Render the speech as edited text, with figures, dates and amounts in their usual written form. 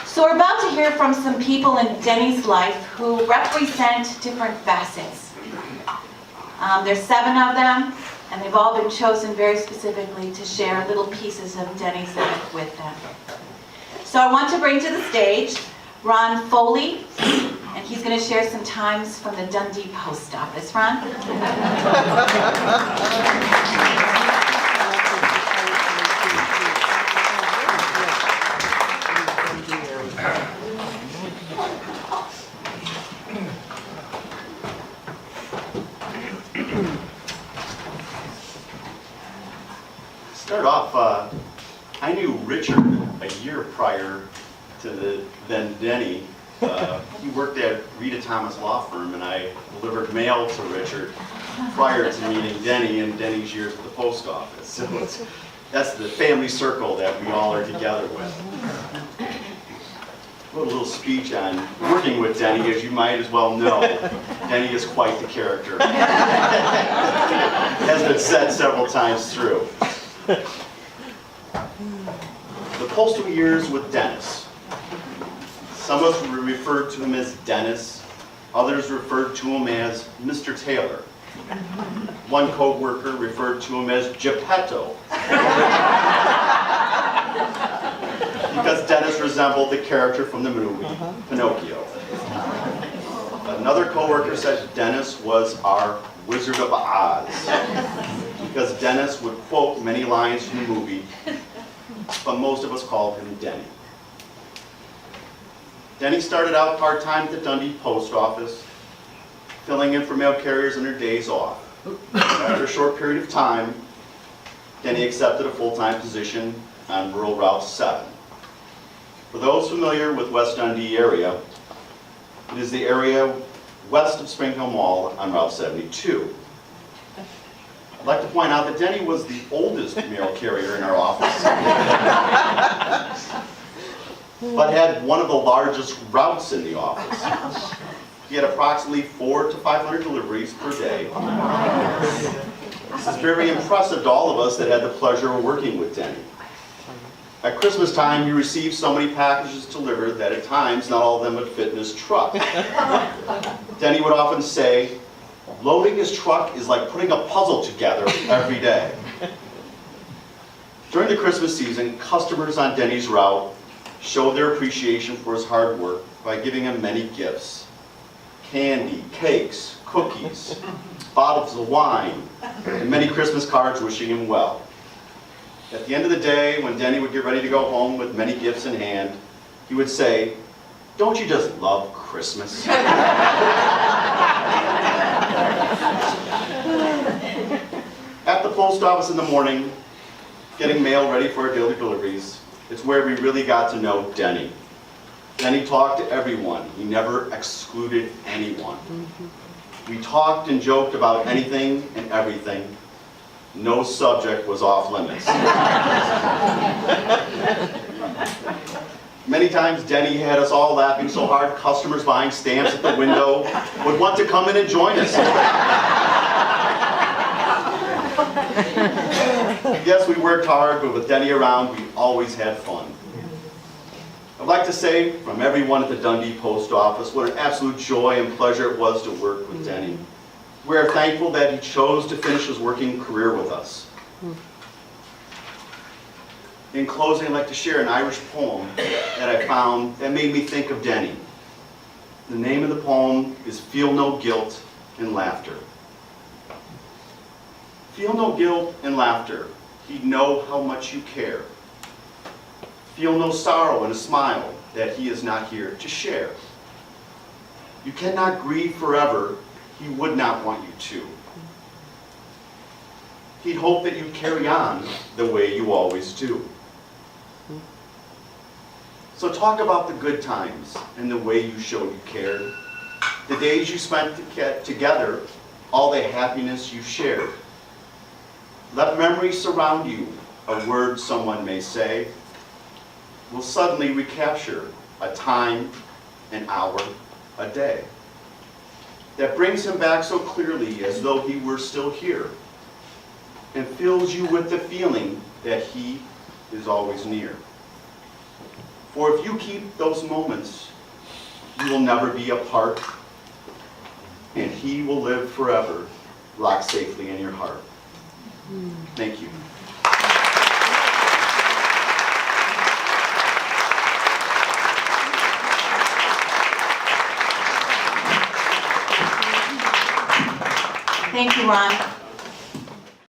So we're about to hear from some people in Denny's life who represent different facets. There's 7 of them, and they've all been chosen very specifically to share little pieces of Denny's life with them. So I want to bring to the stage Ron Foley, and he's going to share some times from the Dundee Post Office. Ron? Start off, I knew Richard a year prior to then Denny. He worked at Rita Thomas Law Firm, and I delivered mail to Richard prior to meeting Denny in Denny's years at the post office. So that's the family circle that we all are together with. A little speech on working with Denny, as you might as well know. Denny is quite the character. Has been said several times through. The postal years with Dennis. Some of us referred to him as Dennis. Others referred to him as Mr. Taylor. One co-worker referred to him as Geppetto. Because Dennis resembled the character from the movie, Pinocchio. Another co-worker said Dennis was our Wizard of Oz. Because Dennis would quote many lines from the movie, but most of us called him Denny. Denny started out part-time at the Dundee Post Office, filling in for mail carriers on their days off. After a short period of time, Denny accepted a full-time position on Rural Route 7. For those familiar with West Dundee area, it is the area west of Spring Hill Mall on Route 72. I'd like to point out that Denny was the oldest mail carrier in our office, but had one of the largest routes in the office. He had approximately 400 to 500 deliveries per day. This is very impressive to all of us that had the pleasure of working with Denny. At Christmas time, he received so many packages delivered that at times not all of them would fit in his truck. Denny would often say, "Loading his truck is like putting a puzzle together every day." During the Christmas season, customers on Denny's route showed their appreciation for his hard work by giving him many gifts. Candy, cakes, cookies, bottles of wine, and many Christmas cards wishing him well. At the end of the day, when Denny would get ready to go home with many gifts in hand, he would say, "Don't you just love Christmas?" At the post office in the morning, getting mail ready for our daily deliveries, it's where we really got to know Denny. Denny talked to everyone. He never excluded anyone. We talked and joked about anything and everything. No subject was off limits. Many times Denny had us all laughing so hard customers buying stamps at the window would want to come in and join us. Yes, we worked hard, but with Denny around, we always had fun. I'd like to say from everyone at the Dundee Post Office what an absolute joy and pleasure it was to work with Denny. We are thankful that he chose to finish his working career with us. In closing, I'd like to share an Irish poem that I found that made me think of Denny. The name of the poem is "Feel No Guilt in Laughter." Feel no guilt in laughter. He'd know how much you care. Feel no sorrow in a smile that he is not here to share. You cannot grieve forever. He would not want you to. He'd hope that you carry on the way you always do. So talk about the good times and the way you showed you cared. The days you spent together, all the happiness you shared. Let memory surround you, a word someone may say will suddenly recapture a time, an hour, a day that brings him back so clearly as though he were still here and fills you with the feeling that he is always near. For if you keep those moments, you will never be apart, and he will live forever, locked safely in your heart. Thank you. Thank you, Ron.